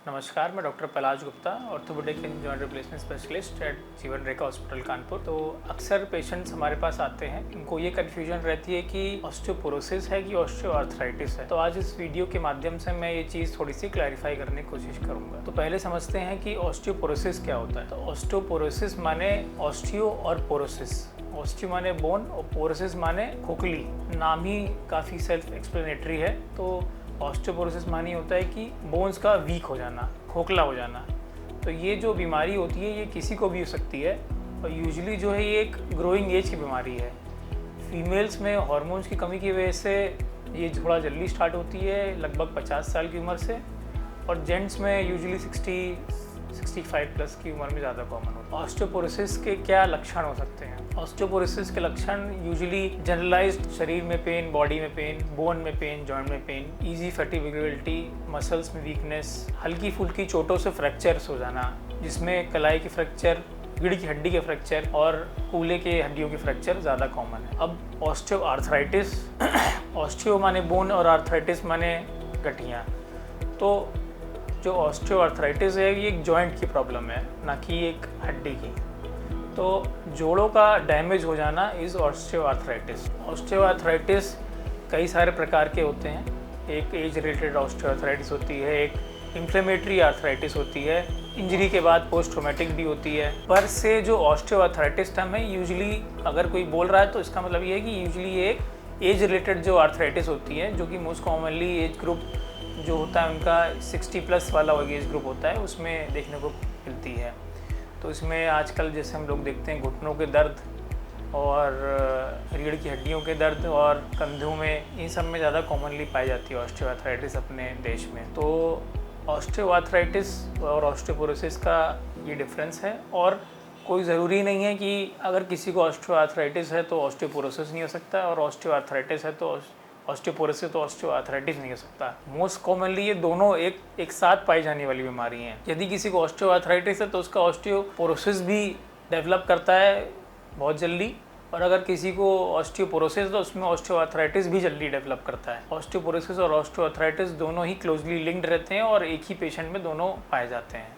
नमस्कार, मैं doctor Palash Gupta, orthopaedic and joint replacement specialist at जीवन रेखा हॉस्पिटल कानपुर। तो अक्सर पेशेंट्स हमारे पास आते हैं, उनको ये कन्फ्यूजन रहती है कि ऑस्टियोपोरोसिस है कि ऑस्टियोआर्थराइटिस है। तो आज इस वीडियो के माध्यम से मैं ये चीज़ थोड़ी सी क्लैरिफाई करने की कोशिश करूँगा। तो पहले समझते हैं कि ऑस्टियोपोरोसिस क्या होता है। तो ऑस्टियोपोरोसिस माने ऑस्टियो और पोरोसिस। ऑस्टियो माने बोन और पोरोसिस माने खोखली। नाम ही काफ़ी सेल्फ एक्सप्लेनेटरी है। तो ऑस्टियोपोरोसिस मानी होता है कि बोन्स का वीक हो जाना, खोखला हो जाना। तो ये जो बीमारी होती है ये किसी को भी हो सकती है और यूजुअली जो है ये एक ग्रोइंग एज की बीमारी है। फीमेल्स में हार्मोन्स की कमी की वजह से ये थोड़ा जल्दी स्टार्ट होती है, लगभग 50 साल की उम्र से, और जेंट्स में यूजुअली 65 प्लस की उम्र में ज़्यादा कॉमन होता है। ऑस्टियोपोरोसिस के क्या लक्षण हो सकते हैं? ऑस्टियोपोरोसिस के लक्षण यूजुअली जनरलाइज्ड शरीर में पेन, बॉडी में पेन, बोन में पेन, जॉइंट में पेन, इजी फैटिगेबिलिटी, मसल्स में वीकनेस, हल्की फुल्की चोटों से फ्रैक्चर्स हो जाना, जिसमें कलाई की फ्रैक्चर, रीढ़ की हड्डी के फ्रैक्चर और कूल्हे के हड्डियों के फ्रैक्चर ज़्यादा कॉमन है। अब ऑस्टियोआर्थराइटिस, ऑस्टियो माने बोन और आर्थराइटिस माने गठियाँ। तो जो ऑस्टियोआर्थराइटिस है ये एक जॉइंट की प्रॉब्लम है, ना कि एक हड्डी की। तो जोड़ों का डैमेज हो जाना इज़ ऑस्टियोआर्थराइटिस। ऑस्टियोआर्थराइटिस कई सारे प्रकार के होते हैं। एक एज रिलेटेड ऑस्टियोआर्थराइटिस होती है, एक इन्फ्लेमेटरी आर्थराइटिस होती है, इंजरी के बाद पोस्ट ट्रॉमेटिक भी होती है। पर से जो ऑस्टियोआर्थराइटिस टर्म है, यूजुअली अगर कोई बोल रहा है तो इसका मतलब ये है कि यूजुअली ये एक एज रिलेटेड जो आर्थराइटिस होती है, जो कि मोस्ट कॉमनली एज ग्रुप जो होता है उनका 60 प्लस वाला एज ग्रुप होता है, उसमें देखने को मिलती है। तो इसमें आजकल जैसे हम लोग देखते हैं घुटनों के दर्द और रीढ़ की हड्डियों के दर्द और कंधों में, इन सब में ज़्यादा कॉमनली पाई जाती है ऑस्टियोआर्थराइटिस अपने देश में। तो ऑस्टियोआर्थराइटिस और ऑस्टियोपोरोसिस का ये डिफरेंस है, और कोई ज़रूरी नहीं है कि अगर किसी को ऑस्टियोआर्थराइटिस है तो ऑस्टियोपोरोसिस नहीं हो सकता, और ऑस्टियोआर्थराइटिस है तो ऑस्टियोपोरोसिस तो ऑस्टियोआर्थराइटिस नहीं हो सकता। मोस्ट कॉमनली ये दोनों एक साथ पाई जाने वाली बीमारी हैं। यदि किसी को ऑस्टियोआर्थराइटिस है तो उसका ऑस्टियोपोरोसिस भी डेवलप करता है बहुत जल्दी, और अगर किसी को ऑस्टियोपोरोसिस तो उसमें ऑस्टियोआर्थराइटिस भी जल्दी डेवलप करता है। ऑस्टियोपोरोसिस और ऑस्टियोआर्थराइटिस दोनों ही क्लोजली लिंक्ड रहते हैं और एक ही पेशेंट में दोनों पाए जाते हैं।